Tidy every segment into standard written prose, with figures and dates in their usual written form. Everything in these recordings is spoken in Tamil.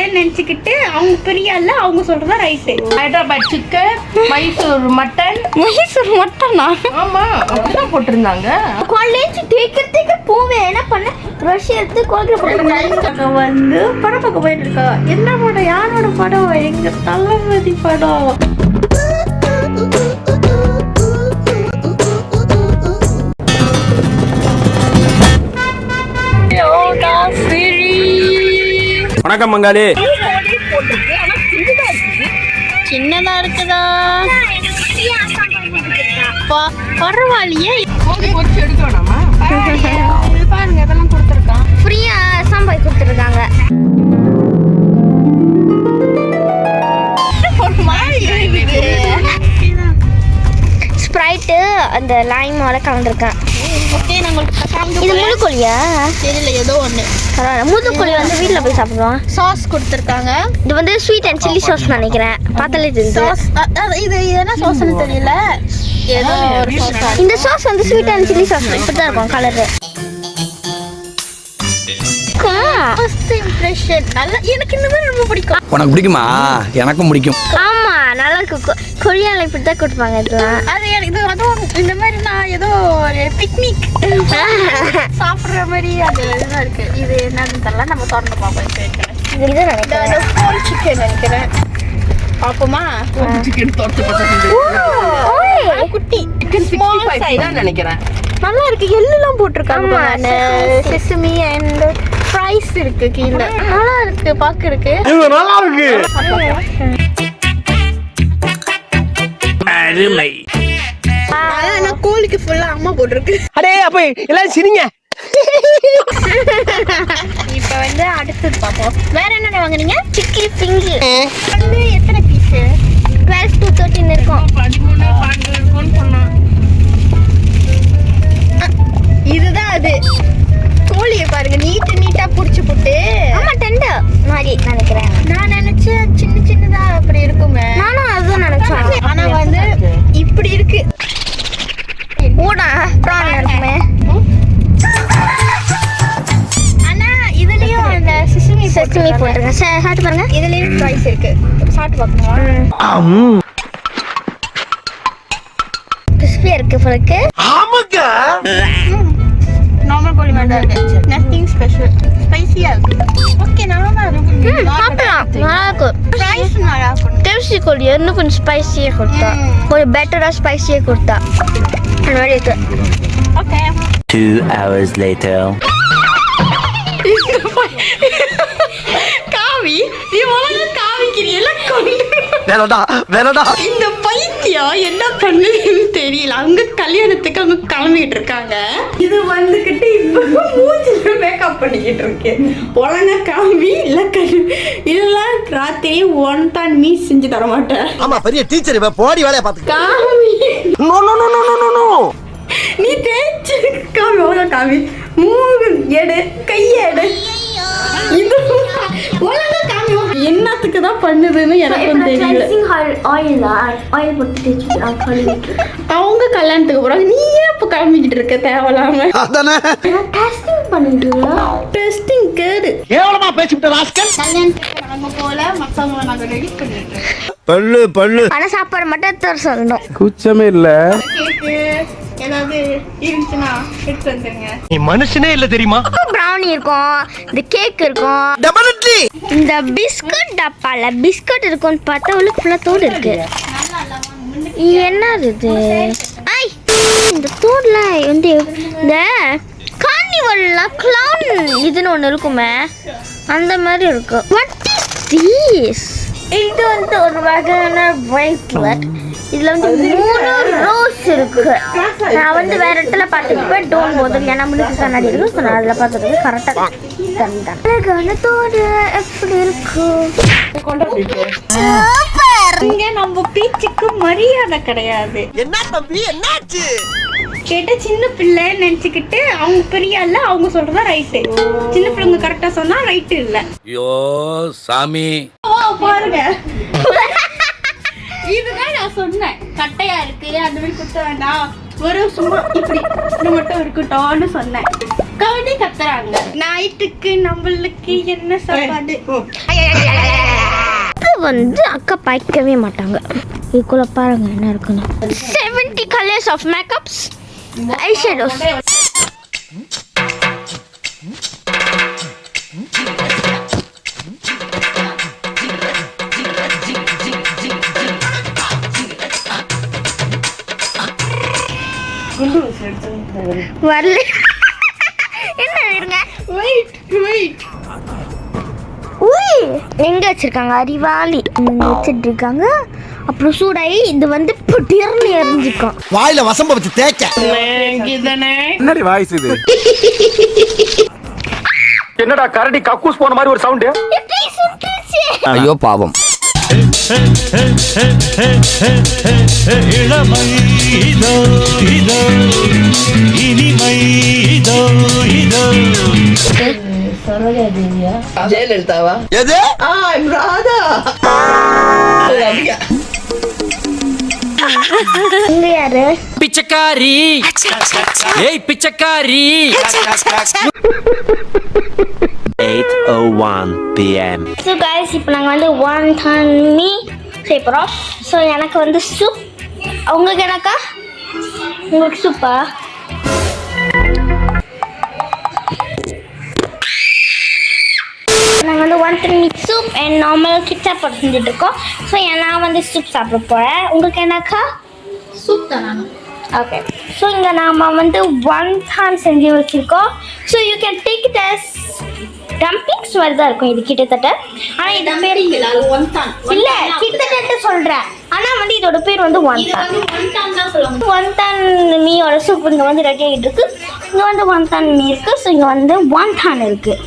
பிள்ளைன்னு நினைச்சுக்கிட்டு அவங்க பெரிய ஆள் அவங்க சொல்றதா right. Hyderabad chicken, Mysore mutton. Mysore மட்டனா? ஆமா, அப்படிதான் போட்டிருந்தாங்க. காலேஜ் தேக்க போவேன். என்ன பண்ண ரஷ் எடுத்து கோல்கேட் வந்து படம் பார்க்க போயிட்டு இருக்கா. என்ன படம்? யாரோட படம்? எங்க தளபதி படம். வணக்கம் மங்காளி. சின்னதா இருக்குதா? பரவாயில்லையே. எடுக்க வேணாமா? பாருங்க, இதெல்லாம் கொடுத்துருக்கான். ஃப்ரீயா சாம்பார் கொடுத்துருக்காங்க. ஸ்ப்ரைட்டு அந்த லைமோட கலந்துருக்கேன். ஓகே, இது முழுக்கோழியா? தெரியல, ஏதோ ஒன்று. பரவாயில்ல, முழுக்கோழி வந்து வீட்டில் போய் சாப்பிடுவோம். சாஸ் கொடுத்துருக்காங்க. இது வந்து ஸ்வீட் அண்ட் சில்லி சாஸ் நினைக்கிறேன். பார்த்தாலே தெரியுது. இது என்ன சாஸ்ன்னு தெரியல. ஏதோ ஒரு சாஸ். இந்த சாஸ் வந்து ஸ்வீட் அண்ட் சில்லி சாஸ் இப்படி தான் இருக்கும் கலரு. ஃபர்ஸ்ட் இம்ப்ரெஷன் நல்லா. எனக்கு இந்த மாதிரி ரொம்ப பிடிக்கும். உனக்கு பிடிக்குமா? எனக்கும் பிடிக்கும். ஆமா, நல்லா இருக்கு. கொரியால இப்படி தான் கொடுப்பாங்க. இதுதான் அது எனக்கு அதுவும் இந்த மாதிரி நான் ஏதோ ஒரு பிக்னிக் சாப்பிட்ற மாதிரி அது இதுதான் இருக்கு. இது என்னன்னு தெரியல, நம்ம திறந்து பார்ப்போம். இது நினைக்கிறேன் ஹோல் சிக்கன் நினைக்கிறேன். பாப்போமா? சிக்கன் தோர்த்து போட்டு குட்டி சிக்கன் 65 தான் நினைக்கிறேன். நல்லா இருக்கு. எல்லாம் போட்டிருக்காங்க. செசமி அண்ட் ஃப்ரைஸ் இருக்கு கீழே. நல்லா இருக்கு பாக்குறதுக்கு. இது நல்லா இருக்கு. அருமை. நான் கோழிக்கு ஃபுல்லா அம்மா போட்டிருக்கு. அடே அப்ப எல்லாம் சிரிங்க. இப்ப வந்து அடுத்து பாப்போம். வேற என்ன வாங்குனீங்க? சிக்கி ஃபிங்கர் வந்து எத்தனை பீஸ்? 12 to 13 இருக்கும். 13 12 இருக்கும்னு சொன்னா. இதுதான் அது. கோழியை பாருங்க, நீட்டா புடிச்சு போட்டு. ஆமா, டெண்டர் மாதிரி நினைக்கிறேன். நான் நினைச்சேன் சின்ன சின்னதா அப்படி இருக்குமே. நானும் அதுதான் நினைச்சேன். ஆனா வந்து இப்படி இருக்கு. ஊடா பிரான் இருக்குமே. ஆனா இதுலயும் அந்த செசமி போட்டுருங்க. சாப்பிட்டு பாருங்க. இதுலயும் ஃப்ரைஸ் இருக்கு. சாப்பிட்டு பார்க்கணுமா? கிறிஸ்பியா இருக்கு உங்களுக்கு. ஆமாங்க. நார்மல் கோழி மாதிரி இருக்கு. Nothing special. ஸ்பைசியா இருக்கு. ஓகே, நல்லா இருக்கு. சாப்பிடலாம். நல்லா இருக்கு. ஃப்ரைஸ் நல்லா இருக்கு. டேஸ்டி கோழி இன்னும் கொஞ்சம் ஸ்பைசியா கொடுத்தா, கொஞ்சம் பெட்டரா ஸ்பைசியா கொடுத்தா அந்த மாதிரி இருக்கு. ஓகே. 2 hours later. காவி, நீ ஒழுங்கா காவிக்கிறீல கொண்டு. வேணடா. இந்த பைத்தியம் என்ன பண்ணுதுன்னு தெரியல. அங்க கல்யாணத்துக்கு அவங்க கிளம்பிக்கிட்டு இருக்காங்க. இது வந்துகிட்டு இப்ப மூஞ்சில மேக்கப் பண்ணிக்கிட்டு இருக்கு. ஒழுங்கா காமி இல்ல இதெல்லாம் ராத்திரி ஒன் தான் மீ செஞ்சு தர மாட்டேன். ஆமா, பெரிய டீச்சர் இவ. போடி வேலைய பாத்து. காமி நோ. நீ தேய்ச்சு காமி. ஒழுங்கா காமி. மூக்கு எடு, கையெடு. இது ஒழுங்கா காமி. என்னத்துக்கு தான் பண்ணுதுன்னு எனக்கும் தெரியல. ஆயில் போட்டு தேய்ச்சு அவங்க கல்யாணத்துக்கு போறாங்க. நீ ஏன் இப்ப கிளம்பிக்கிட்டு இருக்க தேவையில்லாம? அதானே டெஸ்டிங் பண்ணிட்டு. டெஸ்டிங் கேடு. கேவலமா பேசிட்டு ராஸ்கல். கல்யாணத்துக்கு நாங்க போல மத்தவங்க நாங்க ரெடி பண்ணிட்டோம். பல்லு ஆனா சாப்பாடு மட்டும் தர சொல்லணும். கூச்சமே இல்ல. கேக்கு ஏதாவது இருந்துச்சுன்னா எடுத்து வந்துருங்க. நீ மனுஷனே இல்ல தெரியுமா? ப்ரௌனி இருக்கும், இந்த கேக் இருக்கும், டெபினெட்லி இந்த பிஸ்கட் டப்பால பிஸ்கட் இருக்கும்னு பார்த்தா உள்ள ஃபுல்லா தோடு இருக்கு. என்னது இது? ஐ, இந்த தோடுல வந்து இந்த கார்னிவல்ல கிளவுன் இதுன்னு ஒன்று இருக்குமே, அந்த மாதிரி இருக்கு. What is this? இது வந்து ஒரு வகையான பிரேஸ்லெட். இதுல வந்து 3 ரோஸ் இருக்கு. நான் வந்து வேற இடத்துல பார்த்துருப்பேன். டோன் போதும் ஏன்னா முன்னுக்கு கண்ணாடி இருக்கு. ஸோ நான் அதில் பார்த்துருக்கேன். கரெக்டாக தந்தேன். அழகான தோடு எப்படி இருக்கு. இங்க நம்ம பீச்சுக்கு மரியாதை கிடையாது. என்ன தம்பி என்னாச்சு? கேட்ட சின்ன பிள்ளை நினைச்சுக்கிட்டு அவங்க பெரிய இல்ல அவங்க சொல்றதா ரைட்டு. சின்ன பிள்ளைங்க கரெக்டா சொன்னா ரைட்டு இல்ல. ஐயோ சாமி, பாருங்க, இதுதான் நான் சொன்னேன். கட்டையா இருக்கு, அந்த மாதிரி குத்த வேண்டாம், ஒரு சும்மா இப்படி இது மட்டும் இருக்கட்டும்னு சொன்னேன். கவனி கத்துறாங்க. நைட்டுக்கு நம்மளுக்கு என்ன சாப்பாடு? வந்து அக்கா பாய்க்கவே மாட்டாங்க. இதுக்குள்ள பாருங்க என்ன இருக்குன்னு. 70 colors of makeups, eyeshadows. வரல என்ன இருங்க வெயிட் எங்க வச்சிருக்காங்க அறிவாளி வச்சுட்டு இருக்காங்க. அப்புறம் சூடாயி இது வந்து புட்டியர்னு எரிஞ்சிக்கும். வாயில வசம்ப வச்சு தேய்க்க. என்னடி வாய்ஸ் இது? என்னடா கரடி கக்கூஸ் போன மாதிரி ஒரு சவுண்ட். ஐயோ பாவம். இளமை இதோ இதோ இனிமை இதோ இதோ. ஜெயலலிதாவா? எது? ராதா. இங்க யாரு? பிச்சைக்காரி ஏய் பிச்சைக்காரி. 8:01 p.m. ஸோ கைஸ் இப்போ நாங்கள் வந்து wonton மீ செய்ய போகிறோம். ஸோ எனக்கு வந்து சூப். உங்களுக்கு எனக்கா? உங்களுக்கு சூப்பா? நாங்கள் வந்து wonton me soup and normal Kichcha போட்டு செஞ்சுட்டு இருக்கோம். ஸோ நான் வந்து சூப் சாப்பிட போகிறேன். உங்களுக்கு எனக்கா? சூப் தான். ஓகே, ஸோ இங்கே நாம் வந்து wonton செஞ்சு வச்சுருக்கோம். So you can take it as dumplings மாதிரி தான் இருக்கும் இது கிட்டத்தட்ட. ஆனால் இது பேர் இல்லை, கிட்டத்தட்ட சொல்கிறேன். ஆனால் வந்து இதோட பேர் வந்து wonton மீயோட சூப் இங்கே வந்து ரெடி ஆகிட்டு இருக்கு. இங்கே வந்து wonton மீ இருக்குது. ஸோ இங்கே வந்து wonton இருக்குது.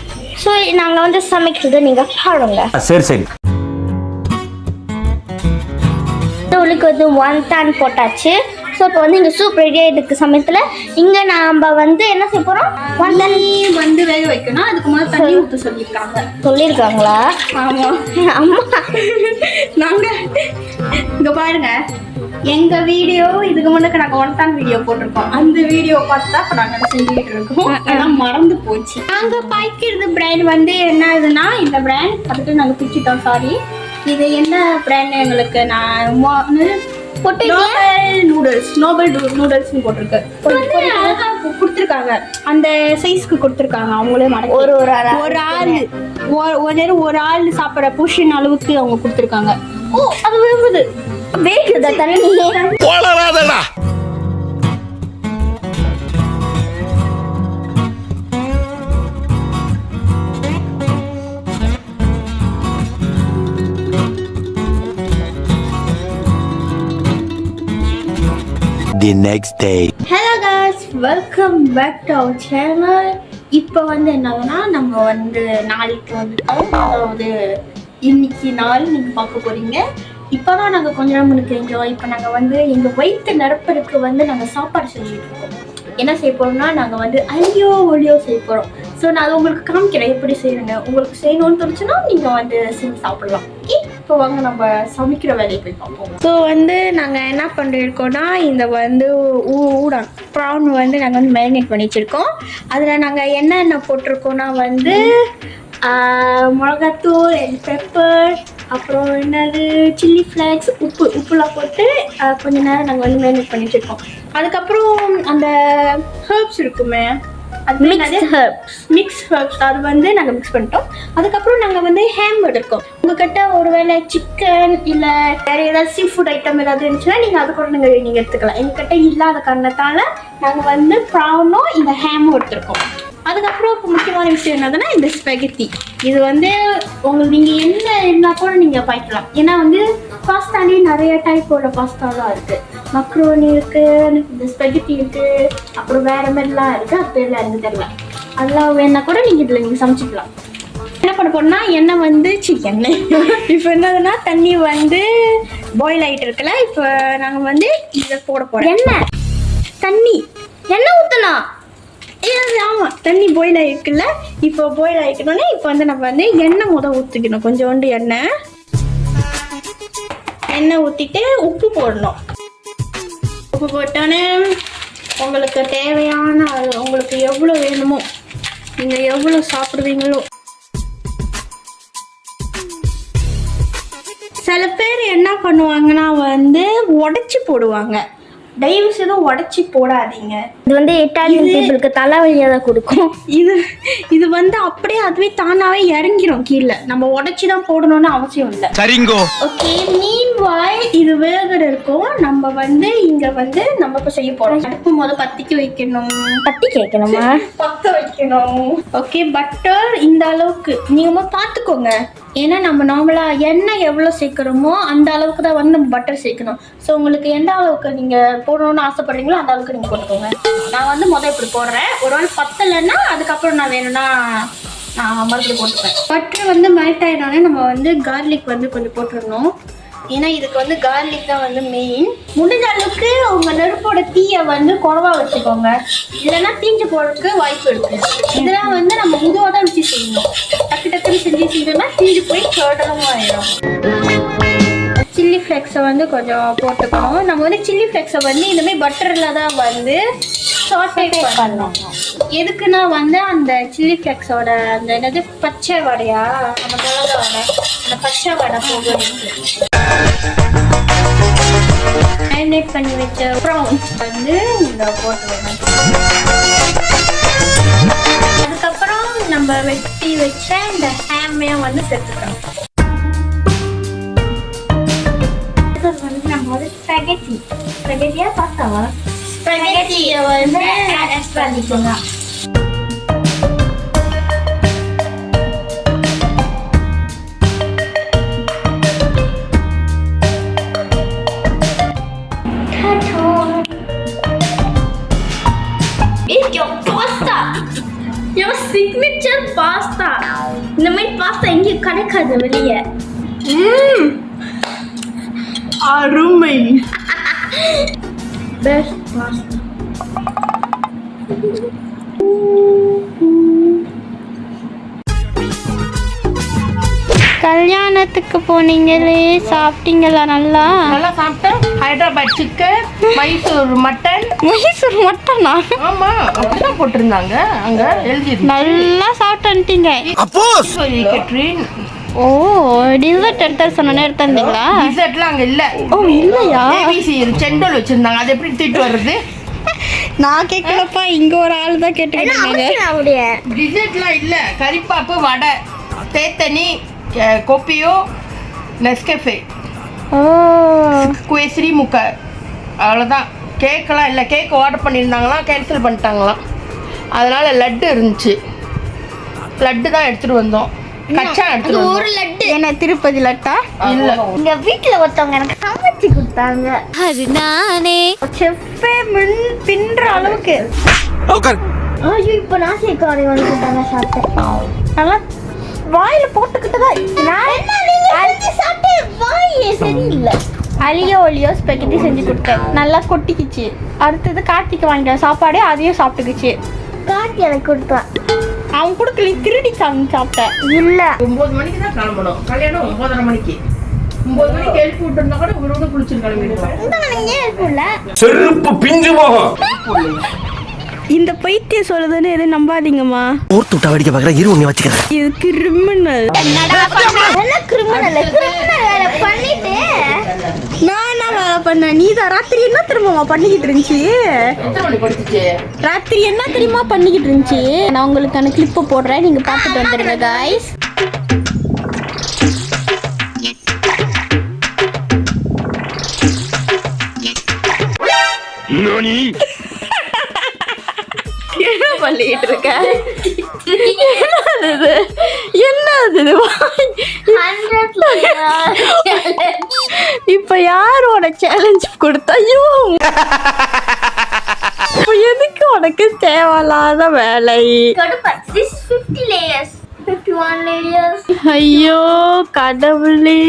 ஸோ நாங்கள் வந்து சமைக்கிறது நீங்கள் பாருங்க. சரி சரி. உள்ளுக்கு வந்து wonton போட்டாச்சு. ஸோ இப்போ வந்து இங்கே சூப் ரெடி ஆகிட்டு சமயத்தில் இங்கே நாம் வந்து என்ன செய்ய போகிறோம்? wonton வந்து வேக வைக்கணும். அதுக்கு முதல்ல தண்ணி ஊற்ற சொல்லியிருக்காங்களா? ஆமாம் அம்மா நாங்கள் இங்கே பாருங்க, எங்கள் வீடியோ இதுக்கு முன்னாடி நாங்கள் wonton வீடியோ போட்டிருக்கோம். அந்த வீடியோ பார்த்து தான் இப்போ நாங்கள் செஞ்சுக்கிட்டு இருக்கோம். ஆனால் மறந்து போச்சு. நாங்கள் பாய்க்கிறது பிராண்ட் வந்து என்ன இதுன்னா இந்த பிராண்ட் அதுக்கு நாங்கள் பிரிச்சுட்டோம். சாரி, இது என்ன பிராண்ட் எங்களுக்கு நான் நோபல் நூடுல்ஸ்னு போட்டிருக்கு. கொடுத்துருக்காங்க, அந்த சைஸ்க்கு கொடுத்துருக்காங்க. அவங்களே ஒரு ஆள் சாப்பிட்ற போர்ஷன் அளவுக்கு அவங்க கொடுத்துருக்காங்க. ஓ, அது வேகுது. வேகுதா தண்ணி? போலராதடா. The next day. Hello guys, welcome back to our channel. இப்போ வந்து என்னதுன்னா நம்ம வந்து நாளைக்கு வந்துட்டோம். அதாவது இன்னைக்கு நாள் நீங்கள் பார்க்க போகிறீங்க. இப்போ தான் நாங்கள் கொஞ்ச நேரம் முன்னுக்கு என்ஜாய். இப்போ நாங்கள் வந்து எங்கள் வயிற்று நிரப்பருக்கு வந்து நாங்கள் சாப்பாடு செஞ்சுட்டு இருக்கோம். என்ன செய்ய போகிறோம்னா நாங்கள் வந்து அலியோ ஒலியோ செய்ய போகிறோம். ஸோ நான் அதை உங்களுக்கு காமிக்கிறேன் எப்படி செய்யணுங்க. உங்களுக்கு செய்யணும்னு தோணுச்சுன்னா நீங்கள் வந்து செஞ்சு சாப்பிடலாம். ஓகே, இப்போ வாங்க நம்ம சமைக்கிற வேலையை போய் பார்ப்போம். ஸோ வந்து நாங்கள் என்ன பண்ணிருக்கோம்னா இந்த வந்து ஊடான் ப்ரான் வந்து நாங்கள் வந்து மேரினேட் பண்ணி வச்சுருக்கோம். அதில் நாங்கள் என்னென்ன போட்டிருக்கோன்னா வந்து மிளகாத்தூள் அண்ட் பெப்பர், அப்புறம் என்னது சில்லி ஃப்ளேக்ஸ், உப்புலாம் போட்டு கொஞ்ச நேரம் நாங்கள் வந்து மேரினேட் பண்ணி வச்சுருக்கோம். அதுக்கப்புறம் அந்த ஹர்ப்ஸ் இருக்குமே, அது மிக்ஸ் ஹர்ப்ஸ் அது வந்து நாங்கள் மிக்ஸ் பண்ணிட்டோம். அதுக்கப்புறம் நாங்கள் வந்து ஹேம் எடுக்கோம். உங்ககிட்ட ஒருவேளை சிக்கன் இல்லை வேறு ஏதாவது சீ ஃபுட் ஐட்டம் ஏதாவது இருந்துச்சுன்னா நீங்கள் அது கூட நீங்கள் எடுத்துக்கலாம். எங்ககிட்ட இல்லாத காரணத்தால் நாங்கள் வந்து ப்ரானும் இந்த ஹேமும் எடுத்துருக்கோம். அதுக்கப்புறம் இப்போ முக்கியமான விஷயம் என்னதுன்னா இந்த ஸ்பெகத்தி. இது வந்து உங்களுக்கு நீங்கள் என்ன கூட நீங்கள் பாய்க்கலாம். ஏன்னா வந்து பாஸ்தாலே நிறைய டைப்போட பாஸ்தாலாம் இருக்குது. மக்ரோனி இருக்குது, இந்த ஸ்பெகத்தி இருக்குது, அப்புறம் வேறு மாதிரிலாம் இருக்குது. அது பேர்லாம் எனக்கு தெரியல. அதெல்லாம் வேணா கூட நீங்கள் இதில் நீங்கள் சமைச்சிக்கலாம். என்ன பண்ண போறோம்னா எண்ணெய் வந்து எண்ணெய் இப்போ என்னதுன்னா தண்ணி வந்து பாயில் ஆகிட்டு இருக்குல்ல. இப்போ நாங்கள் வந்து இதை போட போகிறோம். எண்ணெய் ஊற்றலாம். ஆமாம், தண்ணி பாயில் ஆகிருக்குல்ல. இப்போ பாயில் ஆகிக்கணுன்னே இப்போ வந்து நம்ம வந்து எண்ணெய் ஊற்றிக்கணும். கொஞ்சோண்டு எண்ணெய் ஊற்றிட்டு உப்பு போடணும். உப்பு போட்டோன்னே உங்களுக்கு தேவையான உங்களுக்கு எவ்வளோ வேணுமோ, நீங்கள் எவ்வளோ சாப்பிடுவீங்களோ சில பேர் என்ன பண்ணுவாங்கன்னா வந்து உடைச்சி போடுவாங்க. தயவு செய்து உடைச்சி போடாதீங்க. இது வந்து இட்டாலியன் பீப்புளுக்கு தலைவலியை தான் கொடுக்கும். இது வந்து அப்படியே அதுவே தானாவே இறங்கிரும் கீழே. நம்ம உடைச்சி தான் போடணும்னு அவசியம் இல்லை. சரிங்கோ. ஓகே, மீன்வாய் இது வேகற இருக்கும். நம்ம வந்து இங்க வந்து நம்ம இப்ப செய்ய போறோம். அடுப்பு முத பத்திக்க வைக்கணும். பத்தி கேட்கணுமா? பத்த வைக்கணும். ஓகே, பட்டர் இந்த அளவுக்கு நீங்க பார்த்துக்கோங்க. ஏன்னா நம்ம நார்மலா எண்ணெய் எவ்வளவு சேர்க்கிறோமோ அந்த அளவுக்கு தான் வந்து நம்ம பட்டர் சேர்க்கணும். ஸோ உங்களுக்கு எந்த அளவுக்கு நீங்க போடணும்னு ஆசைப்படுறீங்களோ அந்த அளவுக்கு நீங்க போட்டுக்கோங்க. நான் வந்து இப்படி போடுறேன். ஒரு வேளை பத்தலைன்னா அதுக்கப்புறம் நான் வேணும்னா நான் மறுபடியும் போட்டுப்பேன். பட்டர் வந்து மெல்ட் ஆயிடனே நம்ம வந்து கார்லிக் வந்து கொஞ்சம் போட்டுடணும். ஏன்னா இதுக்கு வந்து கார்லிக் தான் வந்து மெயின். முடிஞ்ச அளவுக்கு உங்க நெருப்போட தீயை வந்து குறைவா வச்சுக்கோங்க, இல்லைன்னா தீஞ்சு போறதுக்கு வாய்ப்பு இருக்கு. இதெல்லாம் வந்து நம்ம முதுவா தான் வச்சு செய்யணும். டக்கு டக்குன்னு செஞ்சோம்னா தீஞ்சு போய் கேடலும் ஆயிடும். சில்லி ஃப்ளேக்ஸை வந்து கொஞ்சம் போட்டுக்கணும். நம்ம வந்து சில்லி ஃப்ளேக்ஸை வந்து இனிமேல் பட்டரில் தான் வந்து சாட்டே பண்ணணும். எதுக்குன்னா வந்து அந்த சில்லி ஃப்ளேக்ஸோட அந்த என்னது பச்சை வடையா, நம்ம மிளகா வடை, அந்த பச்சை வடை போகணும். மேரினேட் பண்ணி வச்ச ப்ரான்ஸ் வந்து இந்த போட்டுக்கணும். அதுக்கப்புறம் நம்ம வெட்டி வச்ச இந்த ஹேமையும் வந்து சேர்த்துக்கணும். நம்ம வந்து ஸ்பெகெட்டியா பாஸ்தாவா? ஸ்பெகெட்டியை வந்து ஆட் பண்ணிக்கோங்க. Signature pasta. இந்த மாதிரி பாஸ்தா எங்கேயும் கிடைக்காது வெளியே. அருமை. Best pasta. கல்யாணத்துக்கு போனீங்களே, சாப்பிட்டீங்களா? நல்லா சாப்பிட்டேன். Hyderabad chicken, Mysore mutton. மைசூர் மட்டனா? ஆமா, அப்படிதான் போட்டிருந்தாங்க அங்க எழுதி. நல்லா சாப்பிட்டுட்டீங்க. அப்போஸ் கேட்ரின். ஓ, டிசர்ட் எடுத்து சொன்ன எடுத்து வந்தீங்களா? டிசர்ட்லாம் அங்க இல்ல. ஓ, இல்லையா? ஏபிசி செண்டல் வச்சிருந்தாங்க. அது எப்படி தூக்கிட்டு வர்றது? நான் கேட்கலப்பா, இங்க ஒரு ஆள் தான் கேட்டுருக்காங்க. டிசர்ட்லாம் இல்ல. கறிப்பாப்பு, வடை, தேத்தனி, கோப்பியோ, நெஸ்கஃபே, குவேசரி முக்கை, அவ்வளோதான். கேக்கெல்லாம் இல்லை. கேக் ஆர்டர் பண்ணியிருந்தாங்களாம், கேன்சல் பண்ணிட்டாங்களாம். அதனால லட்டு இருந்துச்சு. லட்டு தான் எடுத்துட்டு வந்தோம். கச்சா எடுத்துட்டு வந்தோம். ஒரு லட்டு என்ன திருப்பதி லட்டா? இல்ல, எங்க வீட்டுல ஒருத்தவங்க எனக்கு சமைச்சு கொடுத்தாங்க. அது நானே செஃப்பே பின்ற அளவுக்கு. ஐயோ, இப்ப நான் சேர்க்காரி வந்து கொடுத்தாங்க, சாப்பிட்டேன். நல்லா வாயில போட்டுக்கிட்டுதான் சாப்பிட்டேன். வாயே சரியில்லை. அலியோ ஒலியோ ஸ்பெகட்டி செஞ்சு கொடுத்தேன். நல்லா கொட்டிக்கிச்சு. அடுத்தது கார்த்திக்கு வாங்கிட்ட சாப்பாடு, அதையும் சாப்பிட்டுக்குச்சு. கார்த்தி எனக்கு கொடுத்தான். அவன் கொடுக்கல, திருடி சாப்பிட்டேன். இல்ல, 9 மணிக்கு தான் கிளம்பணும். கல்யாணம் 9:30 மணிக்கு. 9 மணிக்கு எழுப்பி விட்டுருந்தா கூட ஒரு குளிச்சு கிளம்பிடுவோம். செருப்பு பிஞ்சு போகும். இந்த பைத்தியம் சொல்லுதுன்னு எதுவும் நம்பாதீங்கம்மா. ஊர்த்து விட்டா வேடிக்கை பார்க்குற இரு உன்னை வச்சுக்கிறேன். இது கிரிமினல். பண்ணிட்டு நான் என்ன வேலை பண்ணேன்? நீ தான் ராத்திரி என்ன திரும்பமா பண்ணிக்கிட்டு இருந்துச்சு? எத்தனை மணி படிச்சிச்சு? ராத்திரி என்ன தெரியுமா பண்ணிக்கிட்டு இருந்துச்சு? நான் உங்களுக்கான கிளிப்பு போடுறேன், நீங்க பார்த்துட்டு வந்துடுங்க காய்ஸ். என்ன பண்ணிட்டு இருக்க? என்னது இப்ப யாரோட சேலஞ்ச் கொடுத்தா? ஐயோ, இப்ப எதுக்கு உனக்கு தேவையில்லாத வேலை? 50 layers, 51 layers. ஐயோ கடவுளே,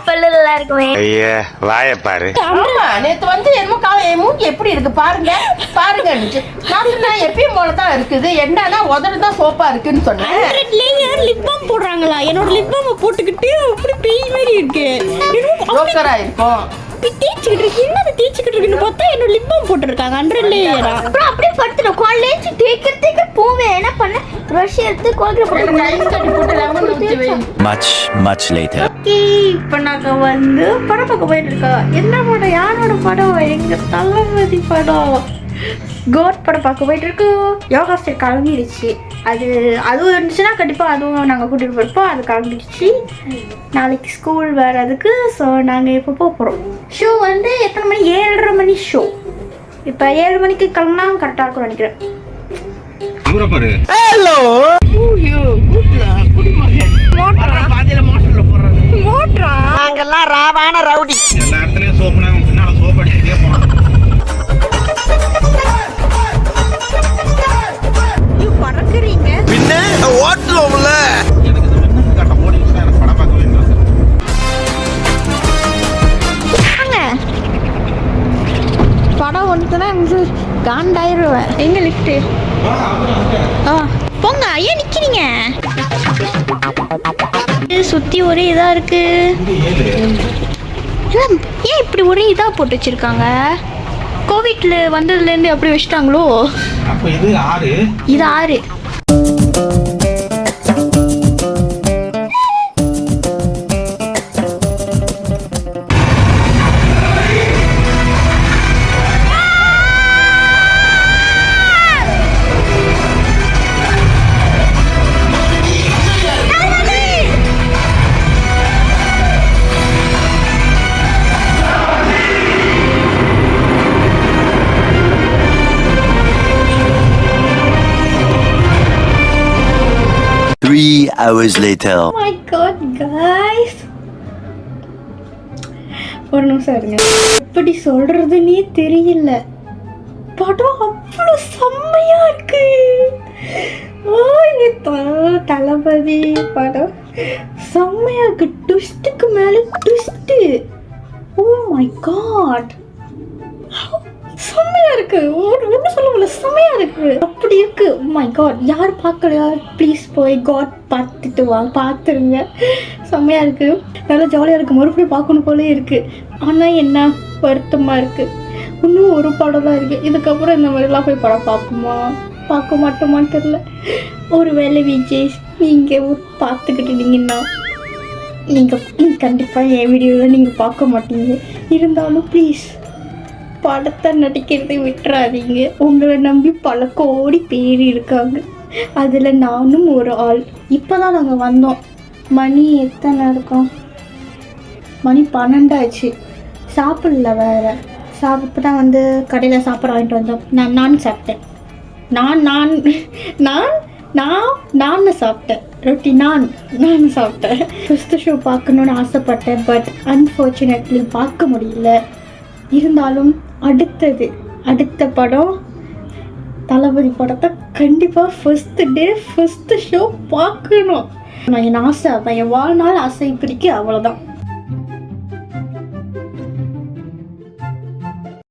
பல்லுல இருக்குமே. ஐயா வாய பாரு. ஆமா, நேத்து வந்து என்னமோ என் மூஞ்சி எப்படி இருக்கு பாருங்க பாருங்க. நான் சொன்னேன் எப்பயும் போலதான் இருக்குது. என்னன்னா உதடுதான் சோப்பா இருக்குன்னு சொன்னேன். 100 லேயர் லிப் பாம் போடுறாங்களா? என்னோட லிப் பாம் போட்டுக்கிட்டு அப்படி பேய் மாதிரி இருக்கு. ஜோக்கரா இருக்கும். தேய்ச்சிக்கிட்டு இருக்கு. என்னது தேய்ச்சிக்கிட்டு இருக்குன்னு பார்த்தா என்னோட லிப் பாம் போட்டுருக்காங்க 100 லேயரா. அப்புறம் அப்படியே படுத்துடும். காலேஜ் தேய்க்க போவேன். என்ன பண்ண ப்ரஷ் எடுத்து குழந்தை ஐஸ் கட்டி போட்டு லெமன் ஊற்றி வை. much later. ஓகே, இப்போ நாங்கள் வந்து படம் பார்க்க போயிட்டு இருக்கோம். என்ன படம்? யாரோட படம்? எங்கள் தளபதி படம். கோட் படம் பார்க்க போயிட்டு இருக்கோம். யோகா ஸ்டேட் கிளம்பிடுச்சு. அதுவும் இருந்துச்சுன்னா கண்டிப்பாக அதுவும் நாங்கள் கூட்டிகிட்டு போயிருப்போம். அது கிளம்பிடுச்சு. நாளைக்கு ஸ்கூல் வர்றதுக்கு. ஸோ நாங்கள் இப்போ போக போகிறோம். ஷோ வந்து எத்தனை மணி? 7:30 மணி ஷோ. இப்போ 7 மணிக்கு கிளம்புனா கரெக்டாக இருக்கும்னு நினைக்கிறேன். ஐயோ, கூட்டுல, குடிமகன். அப்புறம் பாதியில மோட்டர்ல போடுறது. நாங்கெல்லாம் ராவான ரவுடி. எல்லா இடத்துலயும் சோப்புனா பின்னால சோப்பு அடிச்சுட்டே போனோம். பறக்குறீங்க. பின்ன ஓட்டுவோம்ல. எனக்கு இந்த மின்னல் காட்ட ஓடிச்சுன்னா எனக்கு படம் பார்க்கவே இன்ட்ரெஸ்ட். படம் ஒன்றுனா எனக்கு காண்டாயிருவேன். எங்க லிஃப்ட்டு? போங்க, ஏன் நிக்கிறீங்க? சுத்தி ஒரே இதா இருக்கு. ஏன் இப்படி ஒரே இதா போட்டு வச்சிருக்காங்க? கோவிட்ல வந்ததுல இருந்து அப்படி வச்சிட்டாங்களோ? அப்ப இது 6. இது 6. hours later. Oh my god, guys. ஒரு நிமிஷம் இருங்க. எப்படி சொல்றதுன்னே தெரியல. படம் அவ்வளோ செம்மையா இருக்கு. தளபதி படம் செம்மையா இருக்கு. ட்விஸ்டுக்கு மேல ட்விஸ்ட். ஓ மை காட், செம்மையா இருக்கு. ஒன்றும் சொல்ல முடியல, செம்மையா இருக்கு. அப்படி இருக்கு. மை காட், யார் பார்க்கலையா ப்ளீஸ் போய் காட் பார்த்துட்டு வாங்க, பார்த்துருங்க. செம்மையா இருக்கு, நல்லா ஜாலியாக இருக்கு. மறுபடியும் பார்க்கணும் போலே இருக்கு. ஆனால் என்ன வருத்தமா இருக்கு, இன்னும் ஒரு படம் தான் இருக்கு. இதுக்கப்புறம் இந்த மாதிரிலாம் போய் படம் பார்ப்போமா பார்க்க மாட்டோமான்னு தெரியல. ஒரு வேளை விஜய் நீங்கள் பார்த்துக்கிட்டு இருந்தீங்கன்னா நீங்கள் கண்டிப்பாக என் வீடியோவில் நீங்கள் பார்க்க மாட்டீங்க. இருந்தாலும் ப்ளீஸ் படத்தை நடிக்கிறதை விட்டுறாதீங்க. உங்களை நம்பி பல கோடி பேர் இருக்காங்க, அதில் நானும் ஒரு ஆள். இப்போ தான் நாங்கள் வந்தோம். மணி எத்தனை இருக்கும்? மணி 12 ஆச்சு. சாப்பிடல வேறு. இப்போ தான் வந்து கடையில் சாப்பிட வாங்கிட்டு வந்தோம். நான் சாப்பிட்டேன். நான் சாப்பிட்டேன். ரொட்டி நான் சாப்பிட்டேன். ஃபஸ்ட்டு ஷோ பார்க்கணுன்னு ஆசைப்பட்டேன். பட் அன்ஃபார்ச்சுனேட்லி பார்க்க முடியல. இருந்தாலும் அடுத்த படம் தளபதி படத்தை கண்டிப்பாக ஃபஸ்ட்டு ஷோ பார்க்கணும். நான் என் ஆசை, அதான் என் வாழ்நாள் ஆசை. இப்படிக்கு அவ்வளோதான்.